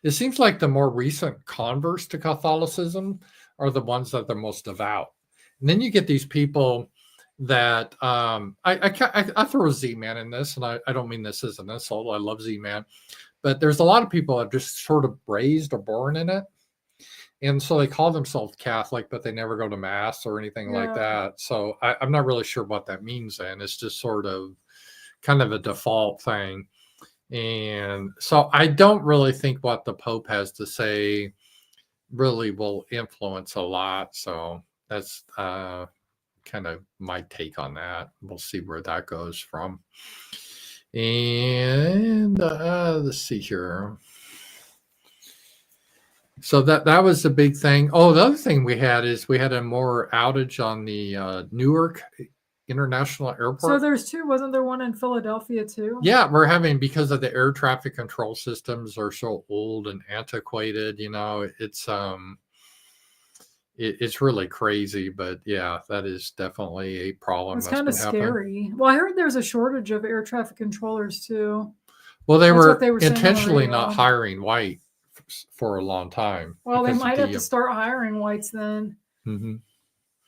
it seems like the more recent converts to Catholicism are the ones that are most devout. And then you get these people that I throw Z-Man in this, and I don't mean this as an insult. I love Z-Man, but there's a lot of people that are just sort of raised or born in it. And so they call themselves Catholic, but they never go to mass or anything like that. So I'm not really sure what that means then. It's just sort of kind of a default thing. And so I don't really think what the Pope has to say really will influence a lot. So that's kind of my take on that. We'll see where that goes from. And let's see here. So that was the big thing. Oh, the other thing we had a more outage on the Newark International Airport. So there's two. Wasn't there one in Philadelphia too? Yeah, we're having, because of the air traffic control systems are so old and antiquated. It's really crazy. But yeah, that is definitely a problem. It's kind of scary. Well, I heard there's a shortage of air traffic controllers too. Well, they were intentionally not hiring white for a long time. Well, they might have to start hiring whites then. Mm-hmm.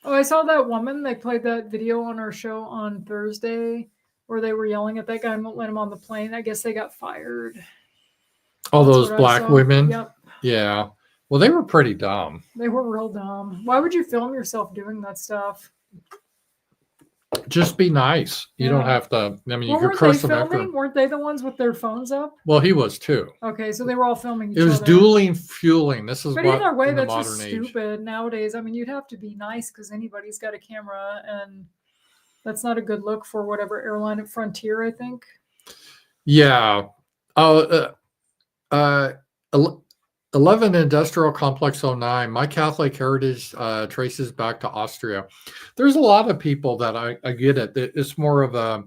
Oh, I saw that woman. They played that video on our show on Thursday where they were yelling at that guy and won't let him on the plane. I guess they got fired. All those black women? Yep. Yeah. Well, they were pretty dumb. They were real dumb. Why would you film yourself doing that stuff? Just be nice. You don't have to. I mean, you could curse them after. Weren't they the ones with their phones up? Well, he was too. Okay, so they were all filming each other. It was dueling fueling. This is but what either way, in the that's just modern age. stupid nowadays. I mean, you'd have to be nice because anybody's got a camera, and that's not a good look for whatever airline at Frontier, I think. Yeah. 11 Industrial Complex 09. My Catholic heritage traces back to Austria. There's a lot of people that I get it. It's more of a,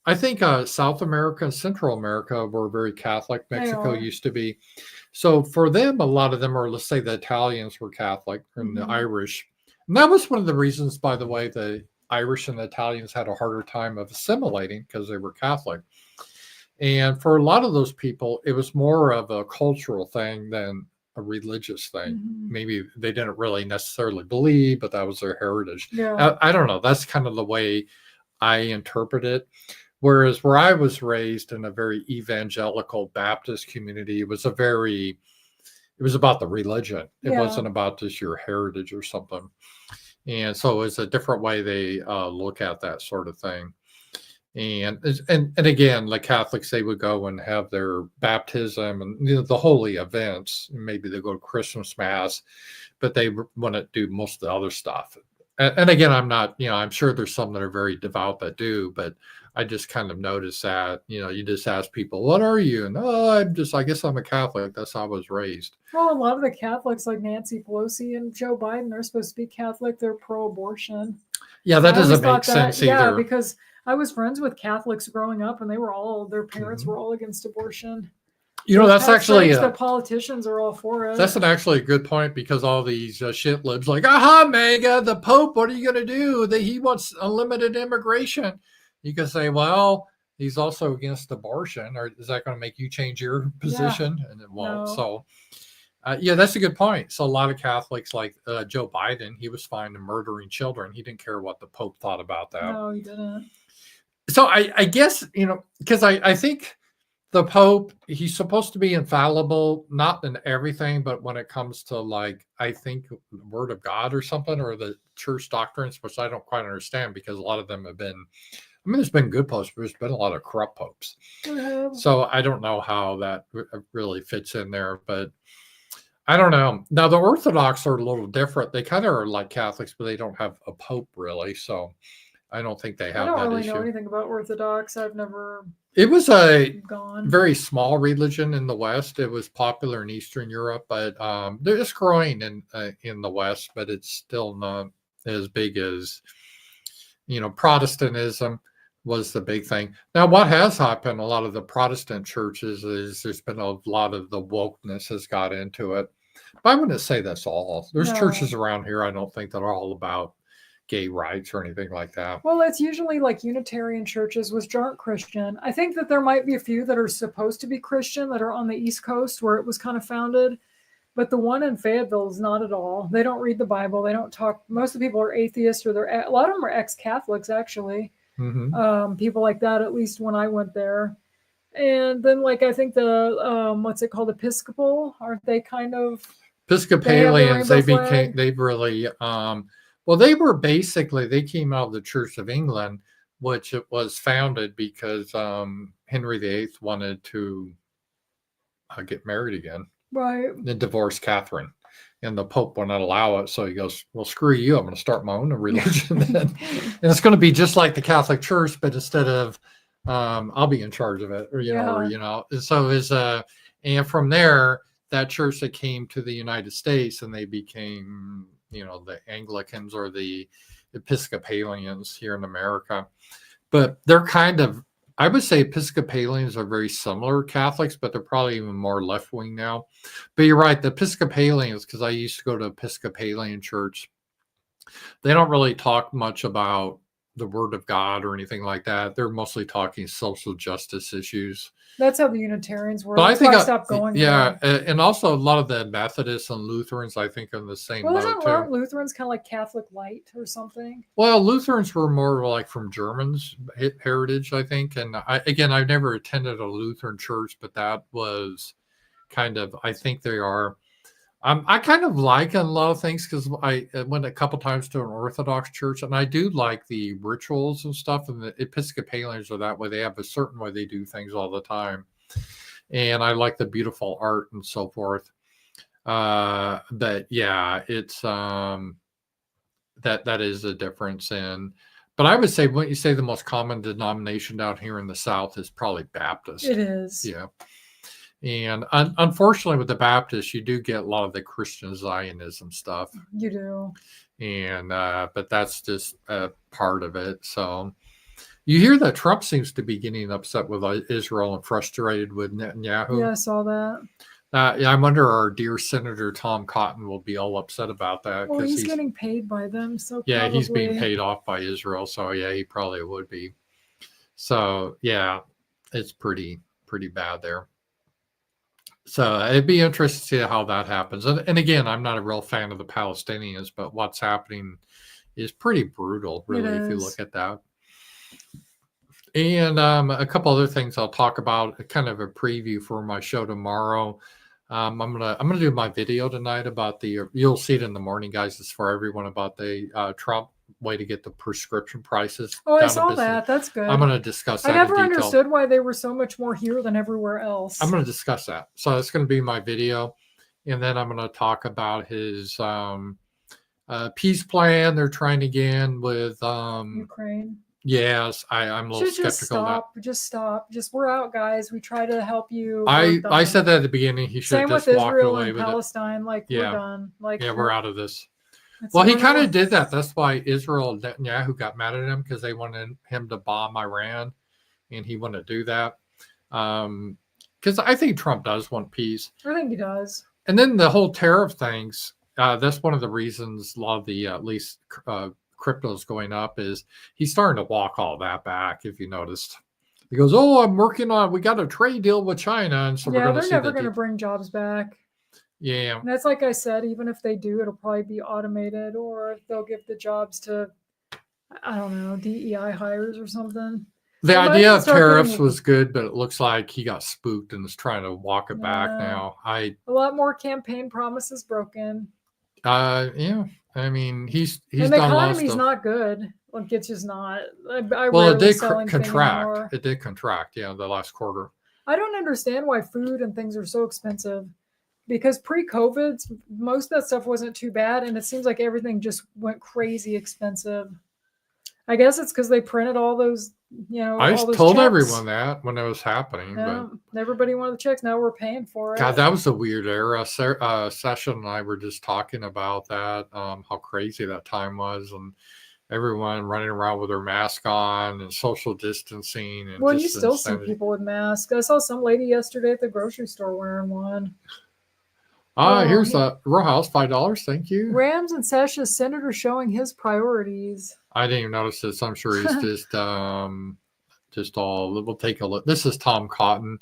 I think South America and Central America were very Catholic. Mexico used to be. So for them, a lot of them are, let's say the Italians were Catholic and the Irish. And that was one of the reasons, by the way, the Irish and the Italians had a harder time of assimilating because they were Catholic. And for a lot of those people, it was more of a cultural thing than a religious thing. Maybe they didn't really necessarily believe, but that was their heritage. Yeah. I don't know. That's kind of the way I interpret it. Whereas where I was raised in a very evangelical Baptist community, it was about the religion. It wasn't about just your heritage or something. And so it's a different way they look at that sort of thing. And again, like Catholics, they would go and have their baptism and the holy events. Maybe they go to Christmas Mass, but they want to do most of the other stuff. And again, I'm not, I'm sure there's some that are very devout that do, but I just kind of noticed that, you just ask people, what are you? And I guess I'm a Catholic. That's how I was raised. Well, a lot of the Catholics like Nancy Pelosi and Joe Biden, they're supposed to be Catholic. They're pro-abortion. Yeah, that doesn't make sense either. Yeah, because I was friends with Catholics growing up, and their parents were all against abortion. That's actually the politicians are all for it. That's actually a good point because all these shit libs like, aha, MAGA, the Pope, what are you going to do? He wants unlimited immigration. You can say, well, he's also against abortion, or is that going to make you change your position? Yeah. And it won't. No. So, that's a good point. So a lot of Catholics like Joe Biden, he was fine in murdering children. He didn't care what the Pope thought about that. No, he didn't. So I guess, because I think the Pope, he's supposed to be infallible, not in everything, but when it comes to I think the Word of God or something, or the church doctrines, which I don't quite understand because a lot of them have been, there's been good popes, but there's been a lot of corrupt popes. So I don't know how that really fits in there, but I don't know. Now, the Orthodox are a little different. They kind of are like Catholics, but they don't have a Pope really. So I don't think they have that issue. I don't really know anything about Orthodox. I've never. It was a very small religion in the West. It was popular in Eastern Europe, but it's growing in the West, but it's still not as big as, Protestantism was the big thing. Now, what has happened, a lot of the Protestant churches is there's been a lot of the wokeness has got into it. But I wouldn't say that's all. There's churches around here I don't think that are all about gay rights or anything like that. Well, it's usually like Unitarian churches which aren't Christian. I think that there might be a few that are supposed to be Christian that are on the East Coast where it was kind of founded, but the one in Fayetteville is not at all. They don't read the Bible. They don't talk. Most of the people are atheists, or a lot of them are ex-Catholics actually. People like that, at least when I went there. And then I think the what's it called, Episcopal, aren't they kind of Episcopalians? They really well, they were basically, they came out of the Church of England, which it was founded because Henry VIII wanted to get married again. Right. And divorce Catherine. And the Pope would not allow it. So he goes, well, screw you. I'm going to start my own religion. And it's going to be just like the Catholic Church, but instead of I'll be in charge of it, or, so and from there, that church that came to the United States and they became, the Anglicans or the Episcopalians here in America. But they're kind of, I would say Episcopalians are very similar to Catholics, but they're probably even more left-wing now. But you're right, the Episcopalians, because I used to go to Episcopalian church, they don't really talk much about the Word of God or anything like that. They're mostly talking social justice issues. That's how the Unitarians were. But I think I stopped going. Yeah, and also a lot of the Methodists and Lutherans, I think, are in the same boat too. Well, Lutherans kind of like Catholic Light or something? Well, Lutherans were more like from Germans heritage, I think. And I've never attended a Lutheran church, but that was kind of, I think they are I kind of like and love things because I went a couple times to an Orthodox church, and I do like the rituals and stuff. And the Episcopalians are that way; they have a certain way they do things all the time, and I like the beautiful art and so forth. But yeah, it's that is a difference in. But I would say, when you say the most common denomination down here in the South is probably Baptist. It is. Yeah. And unfortunately, with the Baptists, you do get a lot of the Christian Zionism stuff. You do. And but that's just a part of it. So you hear that Trump seems to be getting upset with Israel and frustrated with Netanyahu. Yeah, I saw that. Yeah, I wonder our dear Senator Tom Cotton will be all upset about that. Well, he's getting paid by them, so yeah, probably. He's being paid off by Israel, so yeah, he probably would be. So yeah, it's pretty bad there. So it'd be interesting to see how that happens. And again, I'm not a real fan of the Palestinians, but what's happening is pretty brutal, really, if you look at that. And a couple other things I'll talk about, kind of a preview for my show tomorrow. I'm gonna do my video tonight about you'll see it in the morning, guys. It's for everyone about the Trump way to get the prescription prices. Oh, I saw that. That's good. I'm going to discuss that. I never understood why they were so much more here than everywhere else. I'm going to discuss that. So it's going to be my video, and then I'm going to talk about his peace plan they're trying again with Ukraine. Yes, I'm a little skeptical of that. Just stop. We're out, guys. We try to help you. I said that at the beginning. He should have just walked away with Palestine. Like, we're done. Like, we're out of this. Well, he kind of did that. That's why Israel and Netanyahu got mad at him, because they wanted him to bomb Iran, and he wouldn't do that. Because I think Trump does want peace. I think he does. And then the whole tariff things, that's one of the reasons a lot of the, at least crypto's going up, is he's starting to walk all that back, if you noticed. He goes, we got a trade deal with China. And so they're never going to bring jobs back. Yeah. And that's like I said, even if they do, it'll probably be automated, or they'll give the jobs to, I don't know, DEI hires or something. The idea of tariffs was good, but it looks like he got spooked and is trying to walk it back now. A lot more campaign promises broken. Yeah. I mean, he's and the economy's not good. Like, it's just not. It did contract. It did contract. Yeah, the last quarter. I don't understand why food and things are so expensive, because pre-COVID, most of that stuff wasn't too bad, and it seems like everything just went crazy expensive. I guess it's because they printed all those, I told everyone that when it was happening. Yeah, but everybody wanted the checks. Now we're paying for it. God, that was a weird era. Sacha and I were just talking about that, how crazy that time was, and everyone running around with their mask on and social distancing. And you still see people with masks. I saw some lady yesterday at the grocery store wearing one. Here's a row house, $5. Thank you. Rams and Sacha's senator showing his priorities. I didn't even notice this. I'm sure he's just all. We'll take a look. This is Tom Cotton.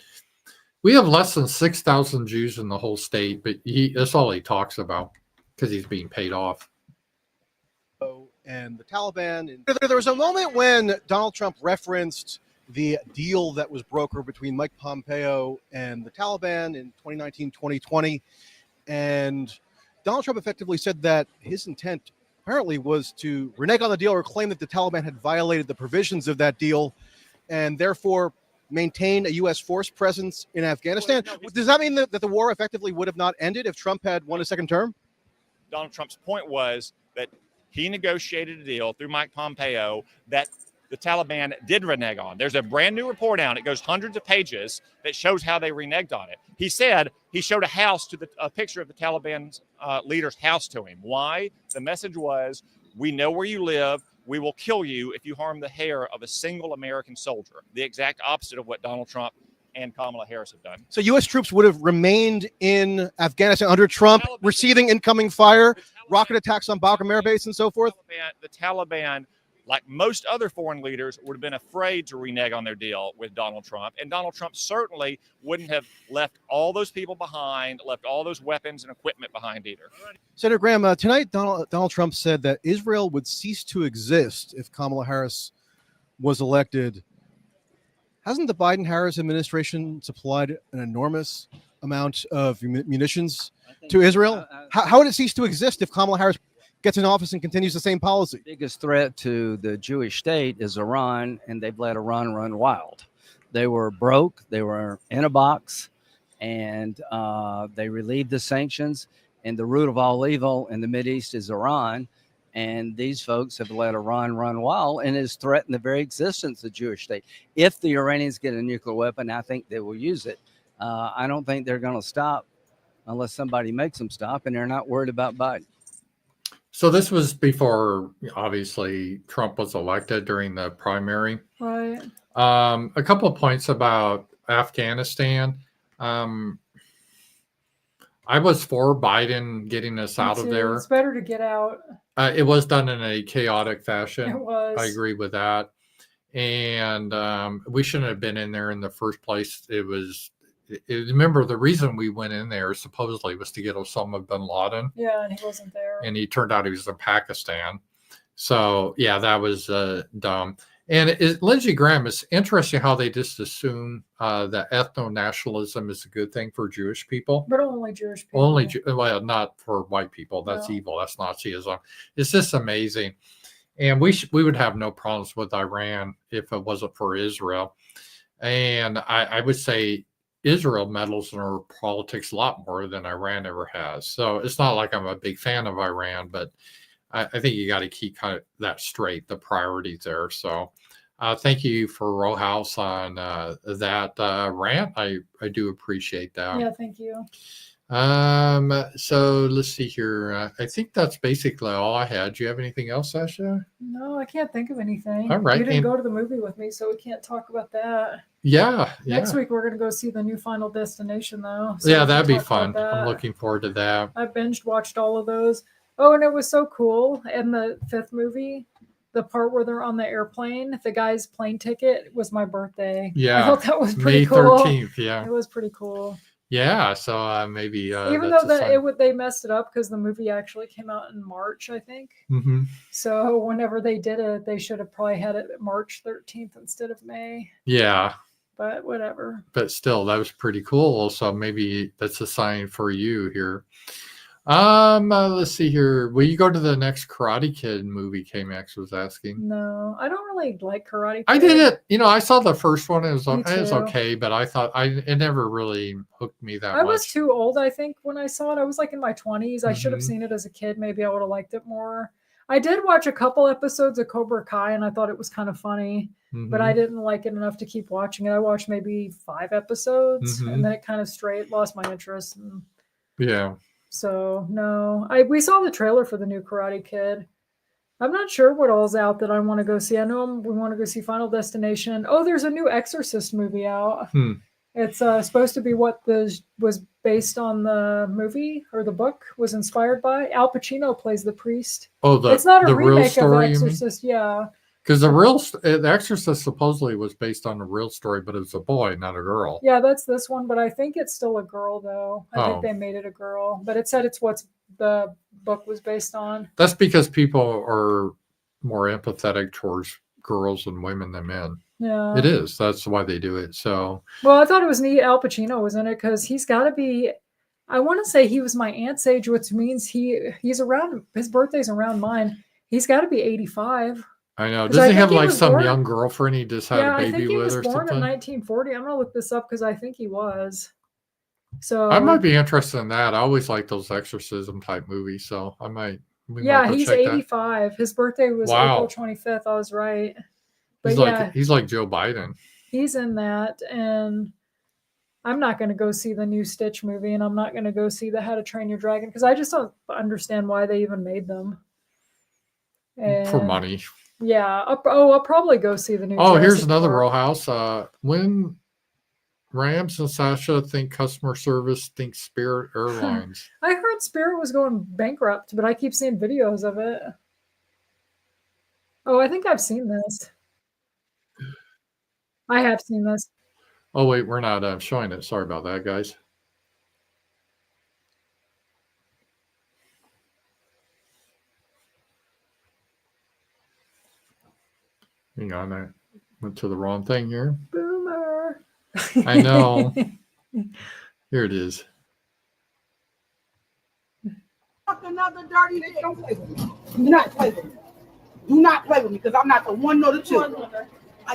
We have less than 6,000 Jews in the whole state, but that's all he talks about, because he's being paid off. And the Taliban. There was a moment when Donald Trump referenced the deal that was brokered between Mike Pompeo and the Taliban in 2019, 2020. And Donald Trump effectively said that his intent apparently was to renege on the deal or claim that the Taliban had violated the provisions of that deal and therefore maintain a U.S. force presence in Afghanistan. Does that mean that the war effectively would have not ended if Trump had won a second term? Donald Trump's point was that he negotiated a deal through Mike Pompeo that the Taliban did renege on. There's a brand new report out. It goes hundreds of pages that shows how they reneged on it. He said he showed a picture of the Taliban leader's house to him. Why? The message was, we know where you live. We will kill you if you harm the hair of a single American soldier. The exact opposite of what Donald Trump and Kamala Harris have done. So U.S. troops would have remained in Afghanistan under Trump, receiving incoming fire, rocket attacks on Bagram Air Base and so forth? The Taliban, like most other foreign leaders, would have been afraid to renege on their deal with Donald Trump. And Donald Trump certainly wouldn't have left all those people behind, left all those weapons and equipment behind either. Senator Graham, tonight Donald Trump said that Israel would cease to exist if Kamala Harris was elected. hasn't the Biden-Harris administration supplied an enormous amount of munitions to Israel? How would it cease to exist if Kamala Harris gets in office and continues the same policy? The biggest threat to the Jewish state is Iran, and they've let Iran run wild. They were broke, they were in a box, and they relieved the sanctions. And the root of all evil in the Mideast is Iran. And these folks have let Iran run wild and has threatened the very existence of the Jewish state. If the Iranians get a nuclear weapon, I think they will use it. I don't think they're going to stop unless somebody makes them stop, and they're not worried about Biden. So this was before, obviously, Trump was elected during the primary. Right. A couple of points about Afghanistan. I was for Biden getting us out of there. It's better to get out. It was done in a chaotic fashion. It was. I agree with that. And we shouldn't have been in there in the first place. Remember, the reason we went in there supposedly was to get Osama bin Laden. Yeah, and he wasn't there. And he turned out he was in Pakistan. So, yeah, that was dumb. And Lindsey Graham, it's interesting how they just assume that ethno-nationalism is a good thing for Jewish people. But only Jewish people. Well, not for white people. That's evil. That's Nazism. It's just amazing. And we would have no problems with Iran if it wasn't for Israel. And I would say Israel meddles in our politics a lot more than Iran ever has. So it's not like I'm a big fan of Iran, but I think you got to keep kind of that straight, the priorities there. So thank you for Row House on that rant. I do appreciate that. Yeah, thank you. So let's see here. I think that's basically all I had. Do you have anything else, Sacha? No, I can't think of anything. All right. You didn't go to the movie with me, so we can't talk about that. Yeah. Next week we're going to go see the new Final Destination, though. So yeah, that'd be fun. I'm looking forward to that. I binge watched all of those. Oh, and it was so cool. In the 5th movie, the part where they're on the airplane, the guy's plane ticket was my birthday. Yeah. I thought that was pretty May cool. 13th. Yeah. It was pretty cool. Yeah. So maybe. Even though they messed it up because the movie actually came out in March, I think. Mm-hmm. So whenever they did it, they should have probably had it March 13th instead of May. Yeah. But whatever. But still, that was pretty cool. So maybe that's a sign for you here. Let's see here. Will you go to the next Karate Kid movie? K-Max was asking. No, I don't really like Karate Kid. I did it. I saw the first one. It was too. okay, but I thought it never really hooked me that much. I was too old, I think, when I saw it. I was like in my 20s. I should have seen it as a kid. Maybe I would have liked it more. I did watch a couple episodes of Cobra Kai, and I thought it was kind of funny, but I didn't like it enough to keep watching it. I watched maybe 5 episodes, and then it kind of lost my interest. Yeah. So no, we saw the trailer for the new Karate Kid. I'm not sure what all's out that I want to go see. I know we want to go see Final Destination. Oh, there's a new Exorcist movie out. It's supposed to be what was based on the movie or the book was inspired by. Al Pacino plays the priest. Oh, it's not a remake of The Exorcist. Yeah. Because the Exorcist supposedly was based on a real story, but it was a boy, not a girl. Yeah, that's this one, but I think it's still a girl, though. I think they made it a girl, but it said it's what the book was based on. That's because people are more empathetic towards girls and women than men. Yeah, it is. That's why they do it. So, well, I thought it was neat. Al Pacino was in it because he's got to be. I want to say he was my aunt's age, which means he's around. His birthday's around mine. He's got to be 85. I know. Doesn't he have like some young girlfriend he just had a baby with or something? I think he was born in 1940. I'm going to look this up because I think he was. So I might be interested in that. I always like those exorcism type movies, so I might. Yeah, he's 85. His birthday was April 25th. I was right. But he's like Joe Biden. He's in that, and I'm not going to go see the new Stitch movie, and I'm not going to go see the How to Train Your Dragon because I just don't understand why they even made them. For money. Yeah. I'll probably go see the new. Oh, here's another row house. When Rams and Sacha think customer service, think Spirit Airlines. I heard Spirit was going bankrupt, but I keep seeing videos of it. Oh, I think I've seen this. I have seen this. Oh, wait, we're not showing it. Sorry about that, guys. Hang on, I went to the wrong thing here. Boomer. I know. Here it is. Another dirty dick. Don't play with me. Do not play with me. Do not play with me because I'm not the one nor the two.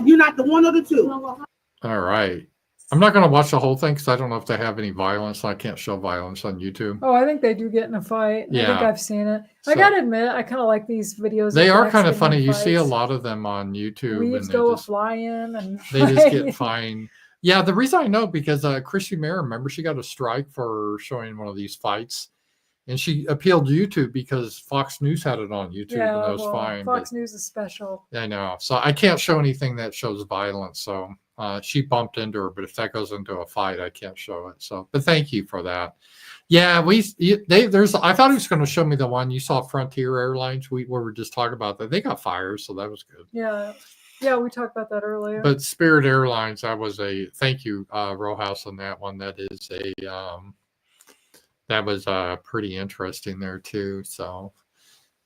You're not the one or the two. All right. I'm not going to watch the whole thing because I don't know if they have any violence. I can't show violence on YouTube. Oh, I think they do get in a fight. Yeah. I think I've seen it. So, I got to admit, I kind of like these videos. They are kind of funny. You see a lot of them on YouTube. Weaves go a flying and they just get fined. Yeah, the reason I know because Chrissy Mayer, remember, she got a strike for showing one of these fights. And she appealed to YouTube because Fox News had it on YouTube, and that was fine. Fox News is special. I know. So I can't show anything that shows violence. So she bumped into her, but if that goes into a fight, I can't show it. So, but thank you for that. Yeah, there's. I thought he was going to show me the one you saw, Frontier Airlines. We were just talking about that. They got fired, so that was good. Yeah, yeah, we talked about that earlier. But Spirit Airlines, that was a thank you, Rojas, on that one. That is a. That was pretty interesting there too. So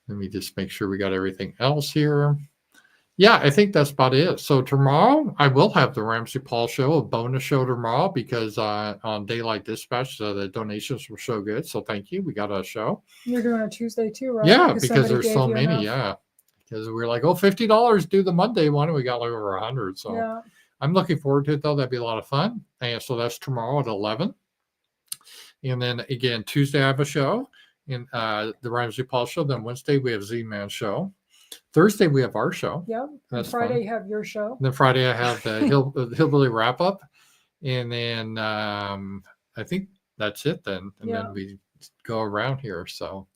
let me just make sure we got everything else here. Yeah, I think that's about it. So tomorrow I will have the Ramsey Paul show, a bonus show tomorrow because on Daylight Dispatch the donations were so good. So thank you. We got a show. You're doing a Tuesday too, right? Yeah, because there's so many. Enough. Yeah, because we were like, oh, $50 do the Monday one, and we got like over 100. So yeah. I'm looking forward to it though. That'd be a lot of fun. And so that's tomorrow at 11. And then again, Tuesday I have a show in the Ramsey Paul show. Then Wednesday we have Z-Man show. Thursday we have our show. Yeah. And Friday fun. You have your show. Then Friday I have the Hillbilly wrap up. And then I think that's it then. And then we go around here. So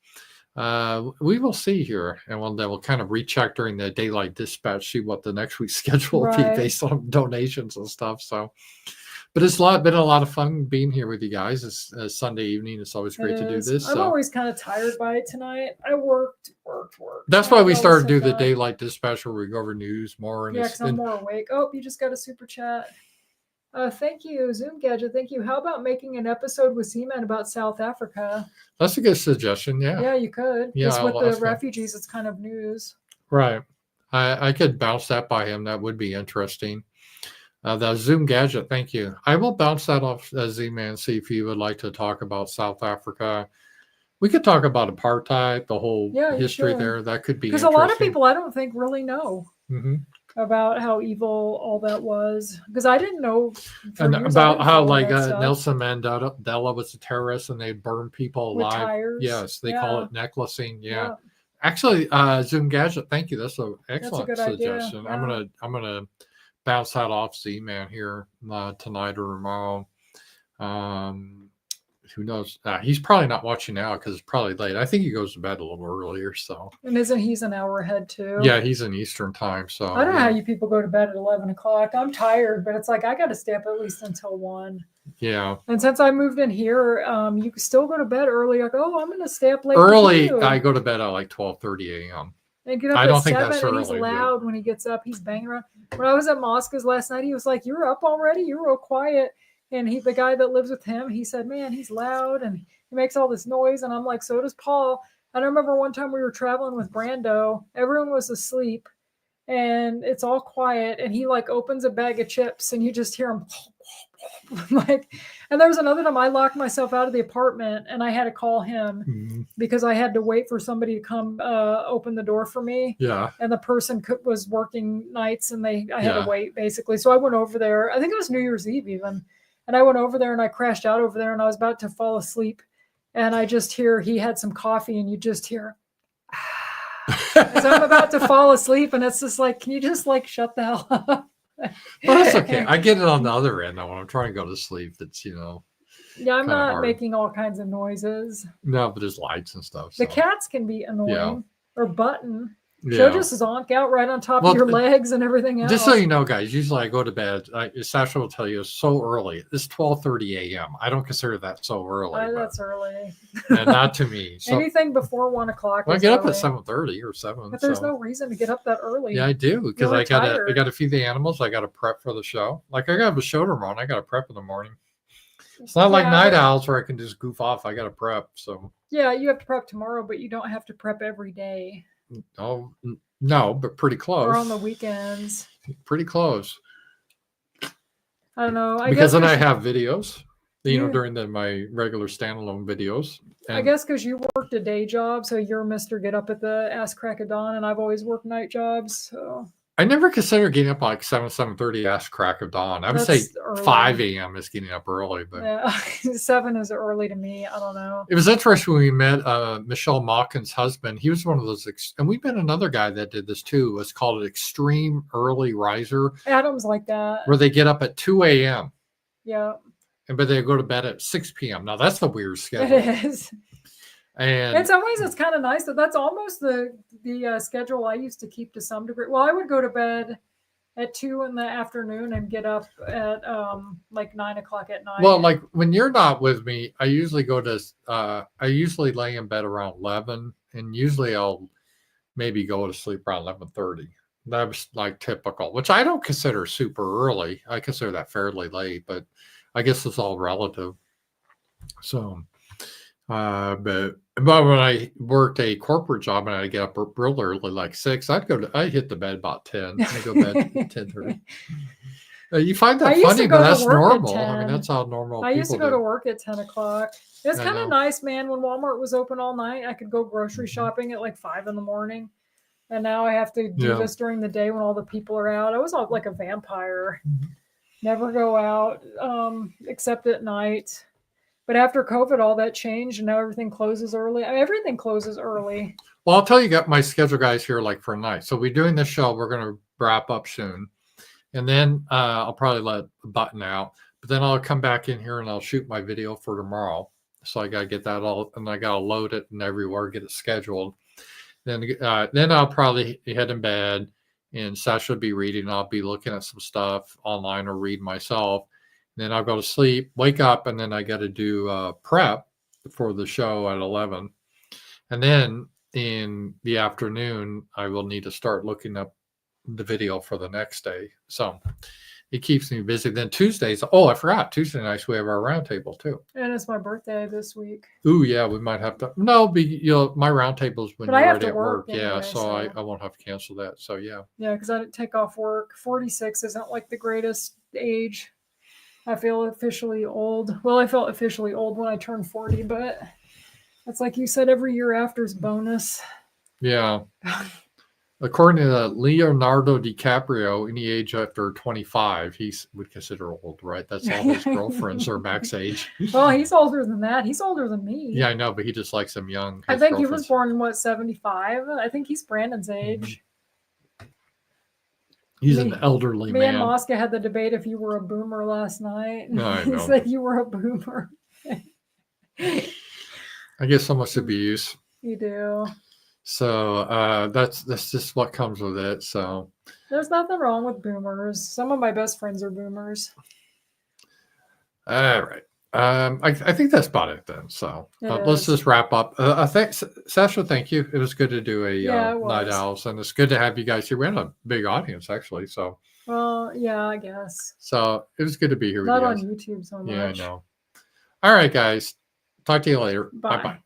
we will see here. And then we'll kind of recheck during the Daylight Dispatch, see what the next week's schedule will be based on donations and stuff. So but it's been a lot of fun being here with you guys. It's Sunday evening. It's always great to do this. I'm always kind of tired by it tonight. I worked. That's why we started to do the Daylight Dispatch where we go over news more. And because I'm more awake. Oh, you just got a super chat. Thank you, Zoom Gadget. Thank you. How about making an episode with Z-Man about South Africa? That's a good suggestion. Yeah. Yeah, you could. Yeah, with the refugees, it's kind of news. Right. I could bounce that by him. That would be interesting. The Zoom Gadget, thank you. I will bounce that off Z-Man, see if you would like to talk about South Africa. We could talk about apartheid, the whole history there. That could be because a lot of people I don't think really know about how evil all that was. Because I didn't know. And about how like Nelson Mandela was a terrorist and they burned people alive. With tires. Yes, they call it necklacing. Yeah. Actually, Zoom Gadget, thank you. That's an excellent suggestion. Yeah. I'm gonna bounce that off Z-Man here tonight or tomorrow. Who knows? He's probably not watching now because it's probably late. I think he goes to bed a little earlier. So. And isn't he's an hour ahead too? Yeah, he's in Eastern time. So I don't know how you people go to bed at 11 o'clock. I'm tired, but it's like I got to stay up at least until 1. Yeah. And since I moved in here, you can still go to bed early. Like, oh, I'm going to stay up late. Early, I go to bed at like 12:30 a.m. And get up I don't at think 7, that's and early. He's loud when he gets up. He's banging around. When I was at Moscow's last night, he was like, "You're up already? You're real quiet." And the guy that lives with him, he said, "Man, he's loud and he makes all this noise." And I'm like, "So does Paul." And I remember one time we were traveling with Brando. Everyone was asleep, and it's all quiet. And he like opens a bag of chips, and you just hear him. Like, and there was another time I locked myself out of the apartment and I had to call him because I had to wait for somebody to come open the door for me. Yeah. And the person was working nights and I had to wait basically. So I went over there. I think it was New Year's Eve even. And I went over there and I crashed out over there and I was about to fall asleep. And I just hear he had some coffee and you just hear, as I'm about to fall asleep. And it's just like, can you just like shut the hell up? Well, that's okay. I get it on the other end though when I'm trying to go to sleep. That's Yeah, I'm not making all kinds of noises. No, but there's lights and stuff. So. The cats can be annoying or button. She'll just zonk out right on top of your legs and everything else. Just so you know, guys, usually I go to bed. Sacha will tell you it's so early. It's 12:30 a.m. I don't consider that so early. That's early. Not to me. So, anything before 1 o'clock. Well, I get up at 7:30 or 7. But there's no reason to get up that early. Yeah, I do because I got to feed the animals. I got to prep for the show. Like I got a show tomorrow. And I got to prep in the morning. It's not like night owls where I can just goof off. I got to prep. So yeah, you have to prep tomorrow, but you don't have to prep every day. Oh no, but pretty close. Or on the weekends. Pretty close. I don't know. Because then I have videos, during my regular standalone videos. I guess because you worked a day job, so you're Mr. Get Up at the ass crack of dawn, and I've always worked night jobs. So I never consider getting up like 7:30 ass crack of dawn. I would say early. 5 a.m. is getting up early, but yeah, 7 is early to me. I don't know. It was interesting when we met Michelle Mawkin's husband. He was one of those, and we met another guy that did this too. It was called an extreme early riser. Adam's like that. Where they get up at 2 a.m. Yeah. But they go to bed at 6 p.m. Now that's a weird schedule. It is. And in some ways, it's kind of nice that's almost the schedule I used to keep to some degree. Well, I would go to bed at 2 in the afternoon and get up at like 9 o'clock at night. Well, like when you're not with me, I usually I usually lay in bed around 11, and usually I'll maybe go to sleep around 11:30. That's like typical, which I don't consider super early. I consider that fairly late, but I guess it's all relative. So, but when I worked a corporate job and I'd get up real early, like 6, I'd hit the bed about 10. I go to bed at 10:30. You find that funny, but that's normal. I mean, that's how normal people do. I used to go to work at 10 o'clock. It's kind of nice, man. When Walmart was open all night, I could go grocery shopping at like 5 in the morning. And now I have to do this during the day when all the people are out. I was like a vampire. Never go out except at night. But after COVID, all that changed, and now everything closes early. I mean, everything closes early. Well, I'll tell you, got my schedule guys here like for a night. So we're doing this show. We're going to wrap up soon. And then I'll probably let the button out. But then I'll come back in here and I'll shoot my video for tomorrow. So I got to get that all, and I got to load it and everywhere, get it scheduled. Then I'll probably head in bed, and Sacha will be reading. I'll be looking at some stuff online or read myself. Then I'll go to sleep, wake up, and then I got to do prep for the show at 11. And then in the afternoon, I will need to start looking up the video for the next day. So it keeps me busy. Then Tuesdays, I forgot, Tuesday nights we have our roundtable too. And it's my birthday this week. Ooh, yeah, we might have to. No, my roundtable is when you're already at work. Anyway, yeah, so I won't have to cancel that. So yeah. Yeah, because I didn't take off work. 46 isn't like the greatest age. I feel officially old. Well, I felt officially old when I turned 40, but that's like you said, every year after is bonus. Yeah. According to Leonardo DiCaprio, any age after 25, he would consider old, right? That's all his girlfriends are max age. Well, he's older than that. He's older than me. Yeah, I know, but he just likes them young. I think he was born in 75? I think he's Brandon's age. He's an elderly man. Me and Mosca had the debate if you were a boomer last night. He said you were a boomer. I get so much abuse. You do. So that's just what comes with it. So there's nothing wrong with boomers. Some of my best friends are boomers. All right. I think that's about it then. So let's just wrap up. Sacha, thank you. It was good to do a Night Owls, and it's good to have you guys here. We had a big audience actually. So well, yeah, I guess. So it was good to be here. Not with you guys. On YouTube so much. Yeah, I know. All right, guys. Talk to you later. Bye bye.